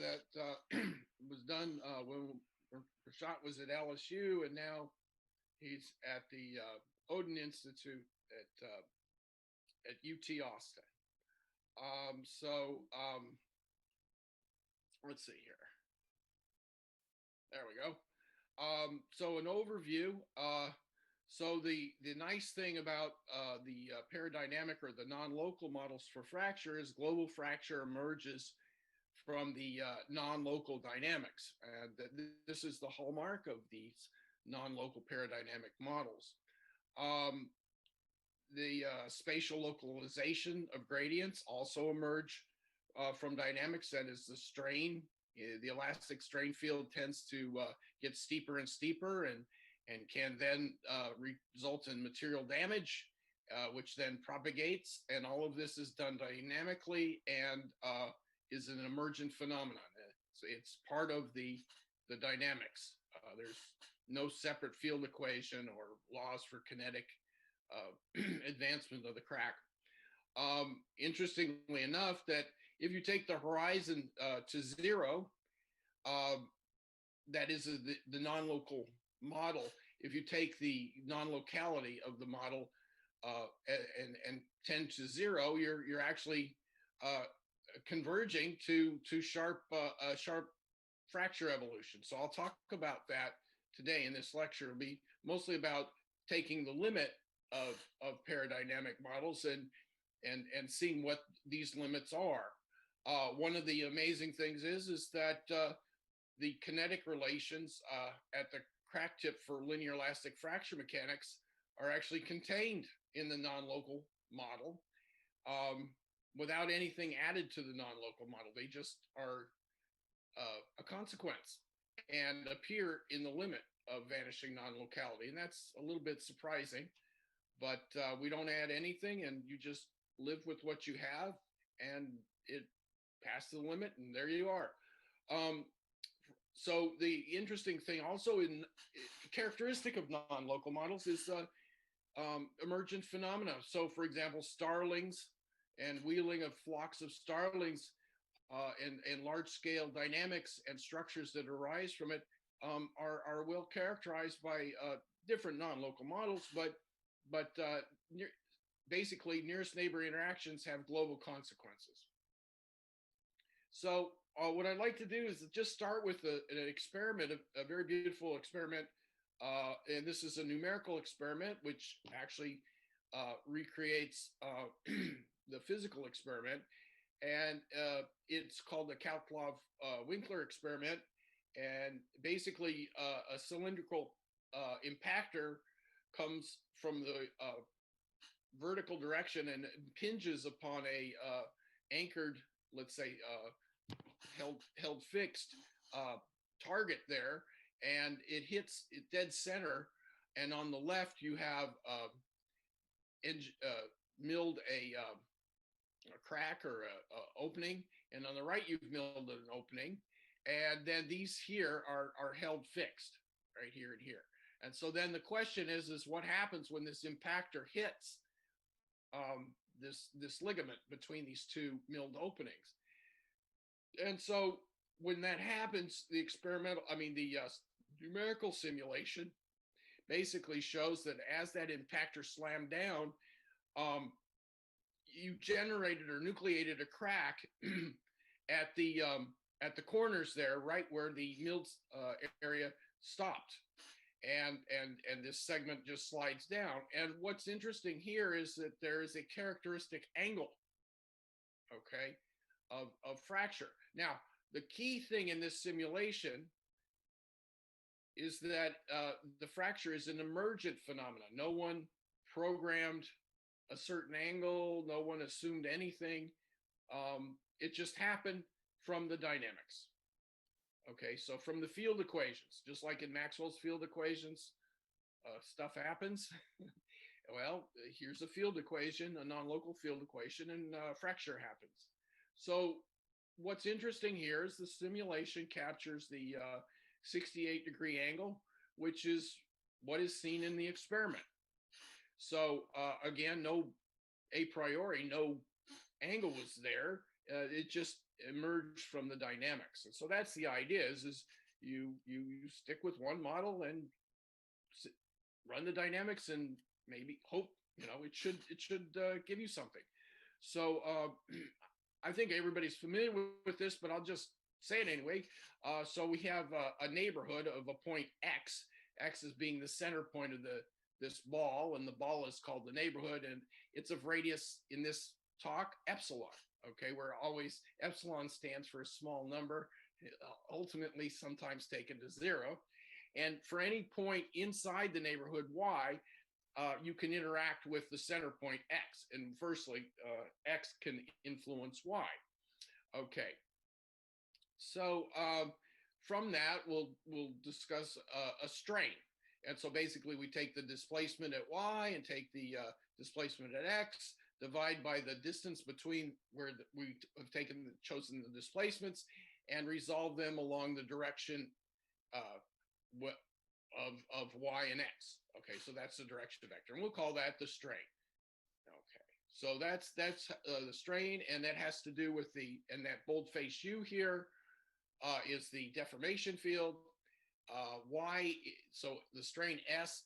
that was done when Prashant was at LSU, and now he's at the Odin Institute at UT Austin. Let's see here. There we go. So an overview. So the nice thing about the peridynamic or the non-local models for fracture is global fracture emerges from the non-local dynamics. And this is the hallmark of these non-local peridynamic models. The spatial localization of gradients also emerge from dynamics. That is the strain. The elastic strain field tends to get steeper and steeper and can then result in material damage, which then propagates. And all of this is done dynamically and is an emergent phenomenon. It's part of the dynamics. There's no separate field equation or laws for kinetic advancement of the crack. Interestingly enough, that if you take the horizon to zero, that is the non-local model. If you take the non-locality of the model and tend to zero, you're actually converging to sharp fracture evolution. So I'll talk about that today in this lecture. It'll be mostly about taking the limit of peridynamic models and seeing what these limits are. One of the amazing things is that the kinetic relations at the crack tip for linear elastic fracture mechanics are actually contained in the non-local model without anything added to the non-local model. They just are a consequence and appear in the limit of vanishing non-locality. And that's a little bit surprising, but we don't add anything and you just live with what you have and it passed the limit and there you are. So the interesting thing also in characteristic of non-local models is emergent phenomena. So for example, starlings and wheeling of flocks of starlings and large scale dynamics and structures that arise from it are well characterized by different non-local models, but basically nearest neighbor interactions have global consequences. So what I'd like to do is just start with an experiment, a very beautiful experiment. And this is a numerical experiment, which actually recreates the physical experiment. And it's called the Kalthoff Winkler experiment. And basically a cylindrical impactor comes from the vertical direction and impinges upon a anchored, let's say, held fixed target there, and it hits it dead center. And on the left, you have milled a crack or a opening, and on the right, you've milled an opening. And then these here are held fixed right here and here. And so then the question is what happens when this impactor hits this ligament between these two milled openings? And so when that happens, the numerical simulation basically shows that as that impactor slammed down, you generated or nucleated a crack at the corners there, right where the milled area stopped. And this segment just slides down. And what's interesting here is that there is a characteristic angle, okay, of fracture. Now, the key thing in this simulation is that the fracture is an emergent phenomenon. No one programmed a certain angle. No one assumed anything. It just happened from the dynamics. Okay, so from the field equations, just like in Maxwell's field equations, stuff happens. Well, here's a field equation, a non-local field equation, and fracture happens. So what's interesting here is the simulation captures the 68-degree angle, which is what is seen in the experiment. So again, a priori, no angle was there. it just emerged from the dynamics. And so that's the idea is you stick with one model and run the dynamics and maybe hope, it should give you something. So I think everybody's familiar with this, but I'll just say it anyway. So we have a neighborhood of a point X, X is being the center point of this ball, and the ball is called the neighborhood, and it's of radius in this talk epsilon. Okay, where always epsilon stands for a small number, ultimately sometimes taken to 0. And for any point inside the neighborhood Y, you can interact with the center point X. And firstly, X can influence Y. Okay. So from that, we'll discuss a strain. And so basically we take the displacement at Y and take the displacement at X, divide by the distance between where we have chosen the displacements, and resolve them along the direction of Y and X. Okay, so that's the direction vector, and we'll call that the strain. Okay, so that's the strain, and that has to do with and that boldface U here is the deformation field. Y, so the strain S,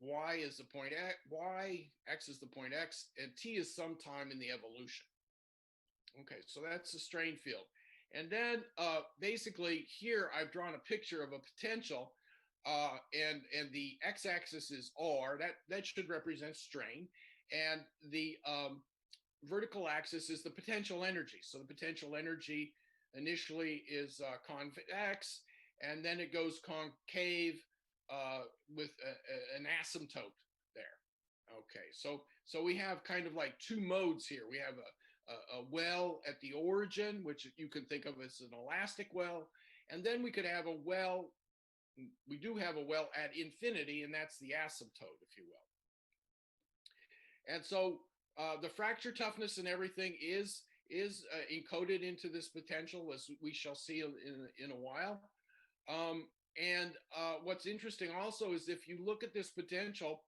Y is the point X, Y, X is the point X, and T is sometime in the evolution. Okay, so that's the strain field. And then basically here I've drawn a picture of a potential, and the x-axis is R, that should represent strain, and the vertical axis is the potential energy. So the potential energy initially is convex, and then it goes concave with an asymptote there. Okay, so we have kind of like two modes here. We have a well at the origin, which you can think of as an elastic well, and then we could have a well. We do have a well at infinity, and that's the asymptote, if you will. And so the fracture toughness and everything is encoded into this potential, as we shall see in a while. And what's interesting also is if you look at this potential,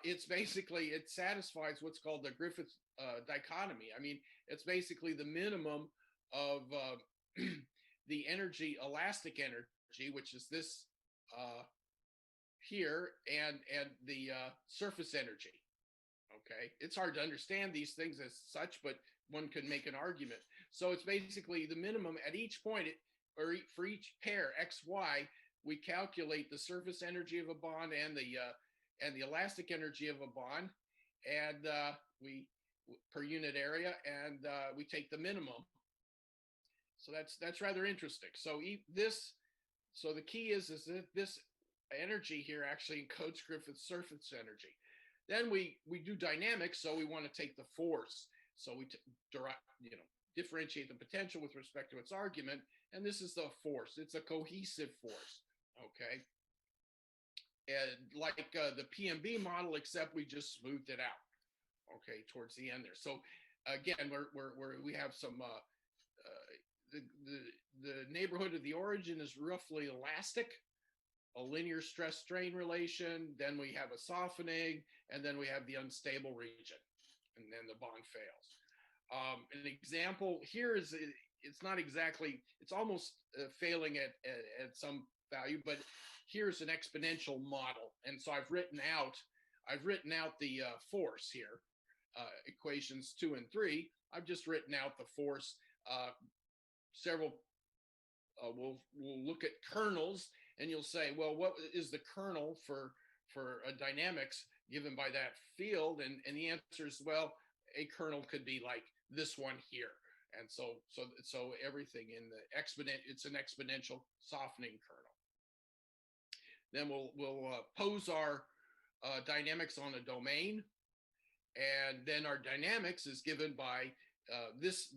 it's basically, it satisfies what's called the Griffith dichotomy. I mean, it's basically the minimum of the energy, elastic energy, which is this here, and the surface energy. Okay, it's hard to understand these things as such, but one can make an argument. So it's basically the minimum at each point, or for each pair X, Y, we calculate the surface energy of a bond and the elastic energy of a bond, and we per unit area, and we take the minimum. So that's rather interesting. So so the key is that this energy here actually encodes Griffith's surface energy. Then we do dynamics, so we want to take the force. So we differentiate the potential with respect to its argument, and this is the force. It's a cohesive force, okay? And like the PMB model, except we just smoothed it out, okay, towards the end there. So again, we have some the neighborhood of the origin is roughly elastic, a linear stress strain relation, then we have a softening, and then we have the unstable region, and then the bond fails. An example here is, it's not exactly, it's almost failing at some value, but here's an exponential model. And so I've written out the force here, equations 2 and 3. I've just written out the force. We'll look at kernels, and you'll say, well, what is the kernel for a dynamics given by that field? And the answer is, well, a kernel could be like this one here. And so everything in the it's an exponential softening kernel. Then we'll pose our dynamics on a domain, and then our dynamics is given by this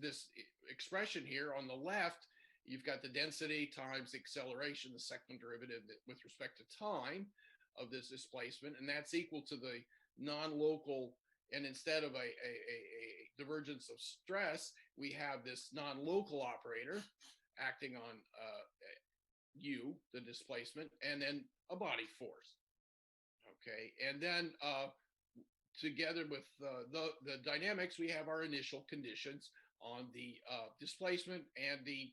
expression here on the left. You've got the density times acceleration, the second derivative with respect to time of this displacement, and that's equal to the non-local. And instead of a divergence of stress, we have this non-local operator acting on U, the displacement, and then a body force. Okay, and then together with the dynamics, we have our initial conditions on the displacement and the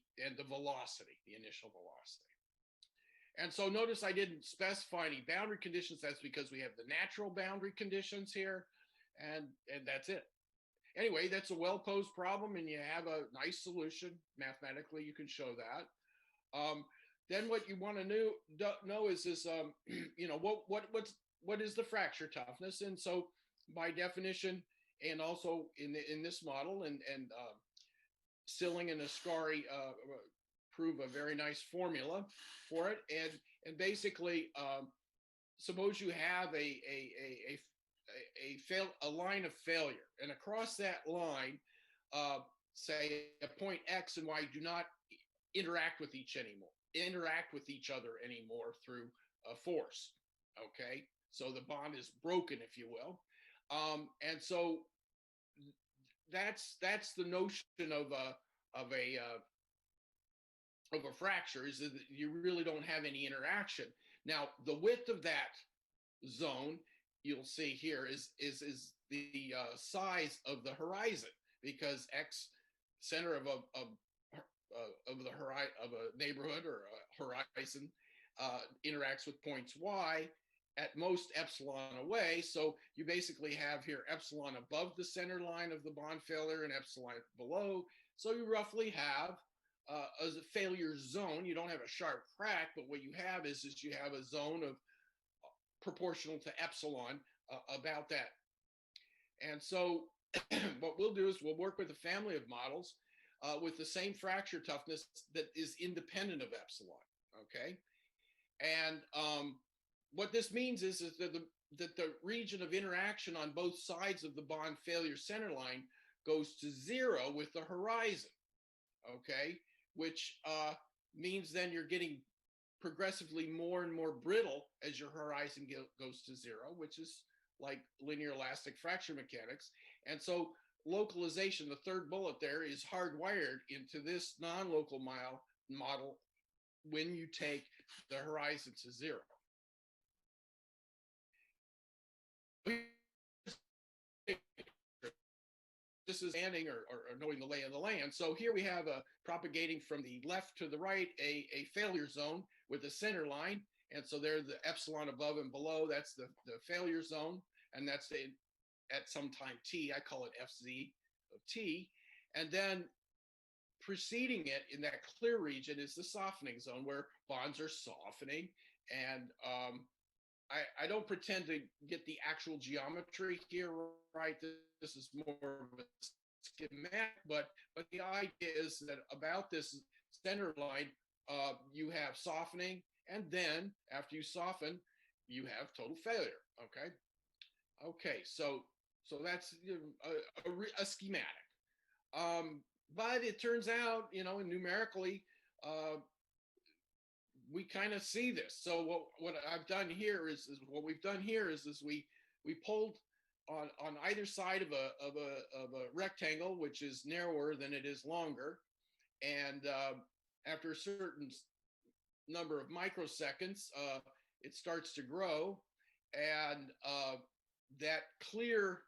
velocity, the initial velocity. And so notice I didn't specify any boundary conditions. That's because we have the natural boundary conditions here, and that's it. Anyway, that's a well-posed problem, and you have a nice solution. Mathematically, you can show that. Then what you want to know is this, you know, what is the fracture toughness? And so by definition, and also in this model, and Silling and Ascari prove a very nice formula for it. And basically, suppose you have a line of failure, and across that line, say a point X and Y do not interact with each other anymore through a force. Okay, so the bond is broken, if you will, and so that's the notion of a fracture, is that you really don't have any interaction. Now, the width of that zone, you'll see here, is the size of the horizon, because X, center of a neighborhood or a horizon, interacts with points Y at most epsilon away. So you basically have here epsilon above the center line of the bond failure and epsilon below. So you roughly have as a failure zone. You don't have a sharp crack, but what you have is you have a zone of proportional to epsilon about that. And so what we'll do is we'll work with a family of models with the same fracture toughness that is independent of epsilon, okay? And what this means is that the region of interaction on both sides of the bond failure center line goes to 0 with the horizon, okay? Which means then you're getting progressively more and more brittle as your horizon goes to 0, which is like linear elastic fracture mechanics. And so localization, the third bullet there, is hardwired into this non-local model when you take the horizon to 0. This is standing or knowing the lay of the land. So here we have propagating from the left to the right a failure zone with a center line. And so there's the epsilon above and below. That's the failure zone. And that's at some time t, I call it FZ of t. And then preceding it in that clear region is the softening zone, where bonds are softening. And I don't pretend to get the actual geometry here right. This is more of a schematic, but the idea is that about this center line, you have softening, and then after you soften, you have total failure. Okay, so that's a schematic. But it turns out, you know, numerically, we kind of see this. So what I've done here is we pulled on either side of a rectangle, which is narrower than it is longer, and after a certain number of microseconds, it starts to grow, and that clear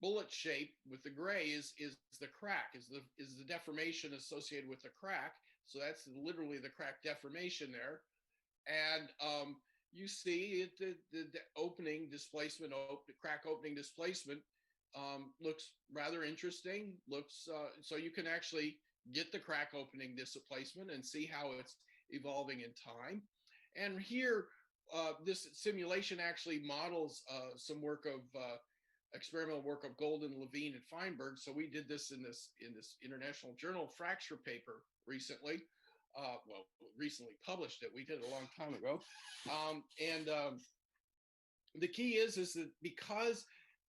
bullet shape with the gray is the crack, is the deformation associated with the crack. So that's literally the crack deformation there. And you see the opening displacement, the crack opening displacement looks rather interesting. So you can actually get the crack opening displacement and see how it's evolving in time. And here, this simulation actually models some work of experimental work of Golden, Levine, and Feinberg. So we did this in this International Journal of Fracture paper recently. Recently published it. We did it a long time ago. The key is that because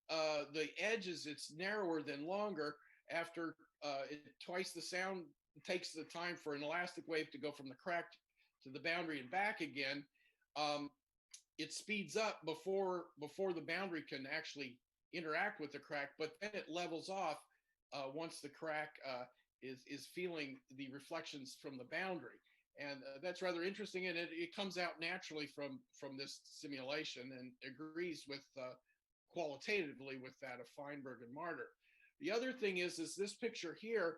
the edge it's narrower than longer, after twice the sound, it takes the time for an elastic wave to go from the crack to the boundary and back again. It speeds up before the boundary can actually interact with the crack, but then it levels off once the crack is feeling the reflections from the boundary. And that's rather interesting, and it comes out naturally from this simulation and agrees with qualitatively with that of Feinberg and Martyr. The other thing is this picture here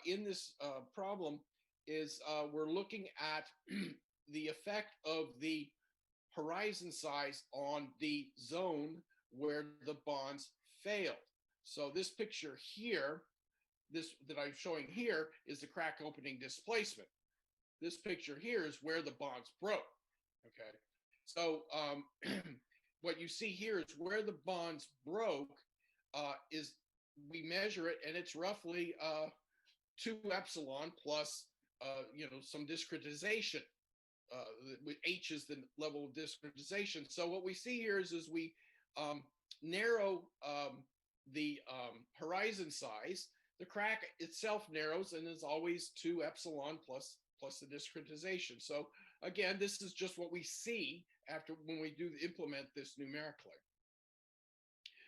in this problem is we're looking at the effect of the horizon size on the zone where the bonds failed. So this picture here, this that I'm showing here, is the crack opening displacement. This picture here is where the bonds broke. Okay, so what you see here is where the bonds broke. Is we measure it, and it's roughly 2 epsilon plus some discretization. With H is the level of discretization. So what we see here is we narrow the horizon size. The crack itself narrows and is always 2 epsilon plus the discretization. So again, this is just what we see after when we do implement this numerically.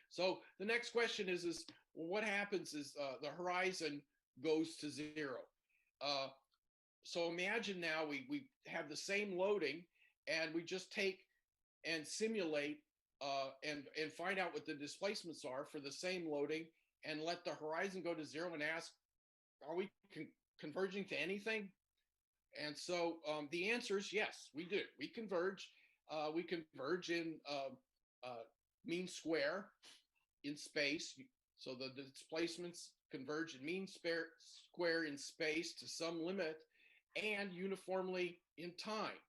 So the next question is well, what happens is the horizon goes to 0. So imagine now we have the same loading, and we just take and simulate and find out what the displacements are for the same loading, and let the horizon go to 0 and ask, are we converging to anything? And so the answer is yes, we do. We converge. We converge in mean square in space. So the displacements converge in mean square in space to some limit, and uniformly in time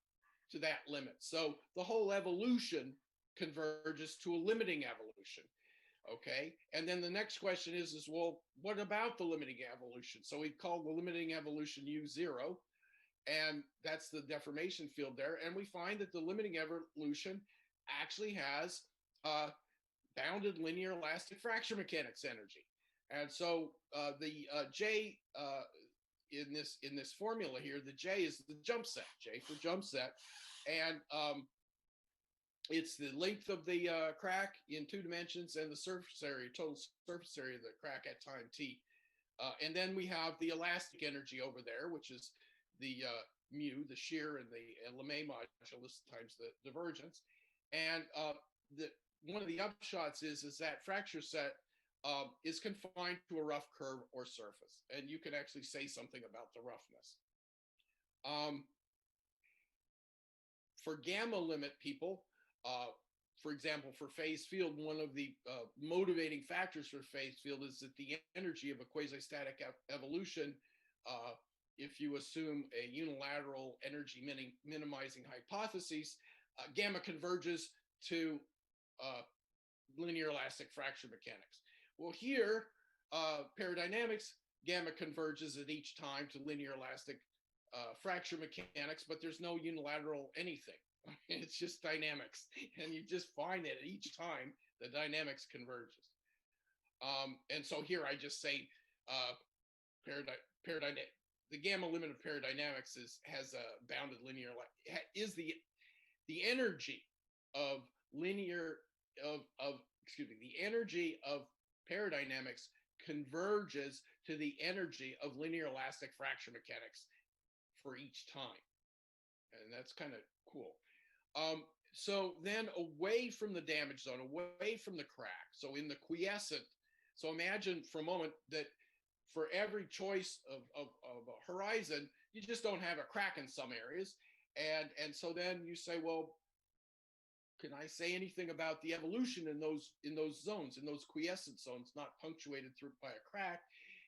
to that limit. So the whole evolution converges to a limiting evolution. Okay, and then the next question is well, what about the limiting evolution? So we call the limiting evolution U0, and that's the deformation field there. And we find that the limiting evolution actually has bounded linear elastic fracture mechanics energy. And so the J in this formula here, the J is the jump set, J for jump set, and it's the length of the crack in 2 dimensions and the surface area, total surface area of the crack at time t. And then we have the elastic energy over there, which is the mu, the shear, and the Lemay modulus times the divergence. And one of the upshots is that fracture set is confined to a rough curve or surface. And you can actually say something about the roughness. For gamma limit people, for example, for phase field, one of the motivating factors for phase field is that the energy of a quasi-static evolution, if you assume a unilateral energy minimizing hypothesis, gamma converges to linear elastic fracture mechanics. Well, here, peridynamics, gamma converges at each time to linear elastic fracture mechanics, but there's no unilateral anything. It's just dynamics, and you just find that each time the dynamics converges. And so here I just say the gamma limit of peridynamics has a bounded linear, is the energy of linear the energy of peridynamics converges to the energy of linear elastic fracture mechanics for each time. And that's kind of cool. So then away from the damage zone, away from the crack, so in the quiescent, so imagine for a moment that for every choice of a horizon, you just don't have a crack in some areas. And so then you say, well, can I say anything about the evolution in those zones, in those quiescent zones, not punctuated through by a crack?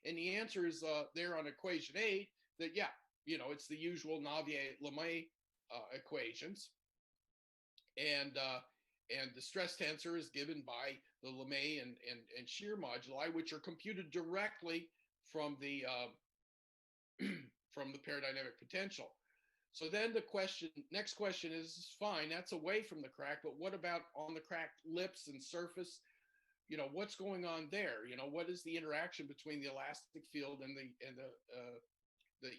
And the answer is there on equation 8 that, yeah, it's the usual Navier-Lemay equations. And the stress tensor is given by the Lemay and shear moduli, which are computed directly from the from the peridynamic potential. So then the next question is, fine, that's away from the crack, but what about on the cracked lips and surface? What's going on there? What is the interaction between the elastic field and the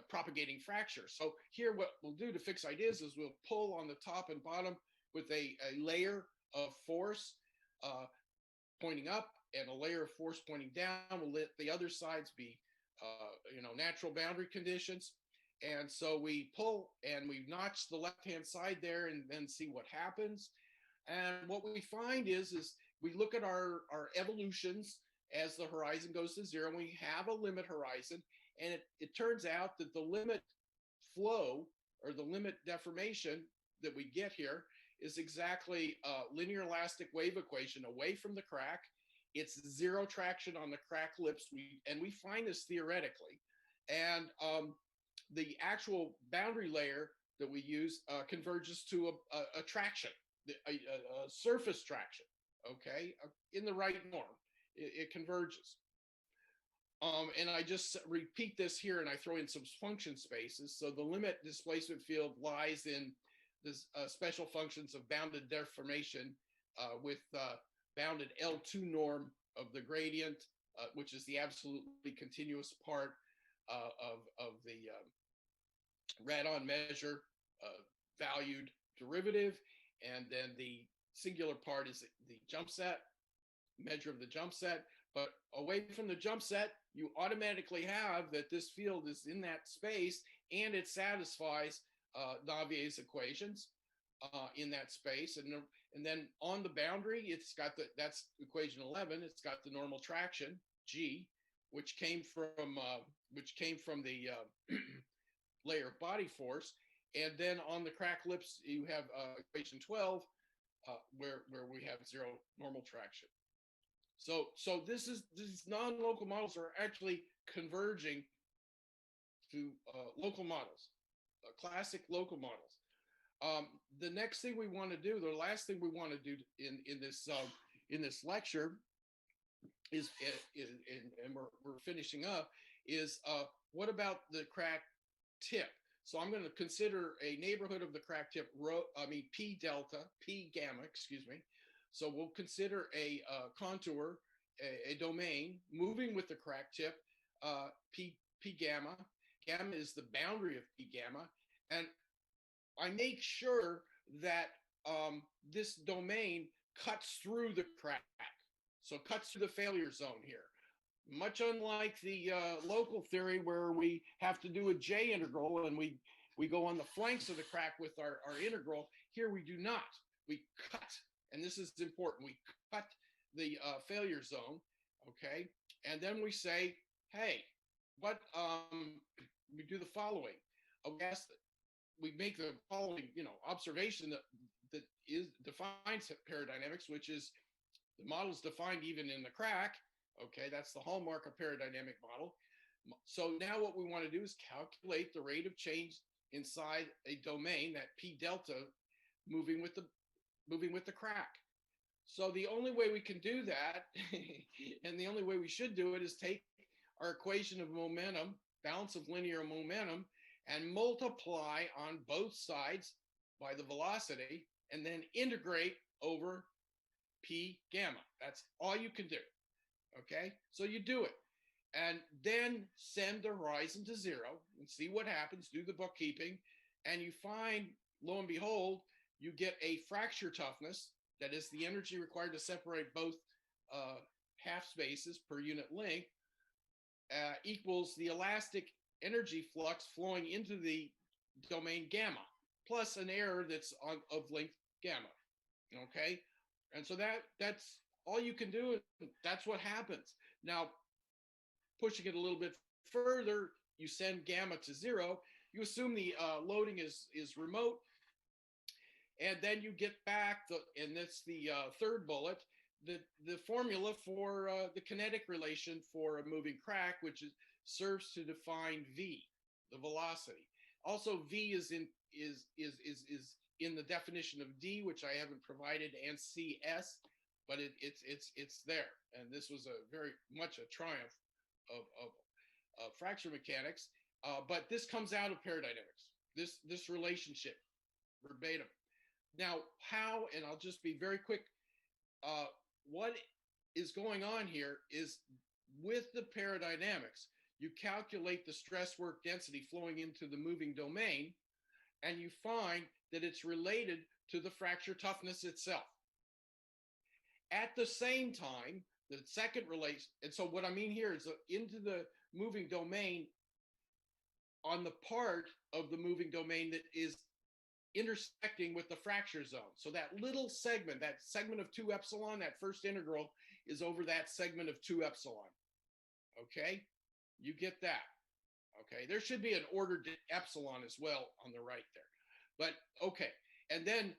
propagating fracture? So here, what we'll do to fix ideas is we'll pull on the top and bottom with a layer of force pointing up and a layer of force pointing down. We'll let the other sides be, natural boundary conditions. And so we pull and we notch the left-hand side there and then see what happens. And what we find is we look at our evolutions as the horizon goes to zero. We have a limit horizon, and it turns out that the limit flow or the limit deformation that we get here is exactly a linear elastic wave equation away from the crack. It's zero traction on the crack lips, and we find this theoretically. And the actual boundary layer that we use converges to a traction, a surface traction, okay, in the right norm. It converges. And I just repeat this here, and I throw in some function spaces. So the limit displacement field lies in the special functions of bounded deformation with bounded L2 norm of the gradient, which is the absolutely continuous part of the rad-on measure valued derivative. And then the singular part is the jump set, measure of the jump set. But away from the jump set, you automatically have that this field is in that space, and it satisfies Navier's equations in that space. And then on the boundary, it's got that's equation 11. It's got the normal traction G, which came from the layer of body force. And then on the crack lips, you have equation 12, where we have zero normal traction. So these non-local models are actually converging to local models, classic local models. The next thing we want to do, the last thing we want to do in this lecture is, and we're finishing up, is what about the crack tip? So I'm going to consider a neighborhood of the crack tip, P gamma, excuse me. So we'll consider a contour, a domain moving with the crack tip, P gamma. Gamma is the boundary of P gamma. And I make sure that this domain cuts through the crack. So cuts through the failure zone here. Much unlike the local theory where we have to do a J integral and we go on the flanks of the crack with our integral, here we do not. We cut. And this is important. We cut the failure zone, okay? And then we say, hey, what, we do the following. We make the following, observation that defines peridynamics, which is the model is defined even in the crack, okay? That's the hallmark of peridynamic model. So now what we want to do is calculate the rate of change inside a domain, that P delta, moving with the crack. So the only way we can do that, and the only way we should do it, is take our equation of momentum, balance of linear momentum, and multiply on both sides by the velocity, and then integrate over P gamma. That's all you can do, okay? So you do it, and then send the horizon to zero and see what happens, do the bookkeeping, and you find, lo and behold, you get a fracture toughness, that is the energy required to separate both half spaces per unit length, equals the elastic energy flux flowing into the domain gamma, plus an error that's of length gamma, okay? And so that's all you can do, and that's what happens. Now, pushing it a little bit further, you send gamma to zero, you assume the loading is remote, and then you get back, and that's the third bullet, the formula for the kinetic relation for a moving crack, which serves to define V, the velocity. Also, V is in the definition of D, which I haven't provided, and CS, but it's there. And this was very much a triumph of fracture mechanics. But this comes out of peridynamics, this relationship, verbatim. Now, how, and I'll just be very quick, what is going on here is with the peridynamics, you calculate the stress work density flowing into the moving domain, and you find that it's related to the fracture toughness itself. At the same time, the second relation, and so what I mean here is into the moving domain, on the part of the moving domain that is intersecting with the fracture zone. So that little segment, that segment of 2 epsilon, that first integral, is over that segment of 2 epsilon. Okay, you get that. Okay, there should be an ordered epsilon as well on the right there. But okay, and then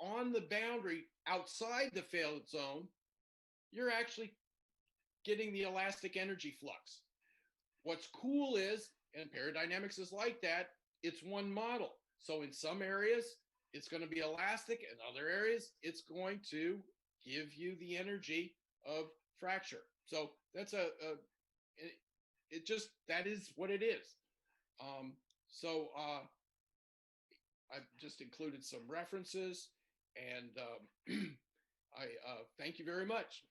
on the boundary outside the failed zone, you're actually getting the elastic energy flux. What's cool is, and peridynamics is like that, it's one model. So in some areas, it's going to be elastic. In other areas, it's going to give you the energy of fracture. So that's it just, that is what it is. I've just included some references, and I thank you very much.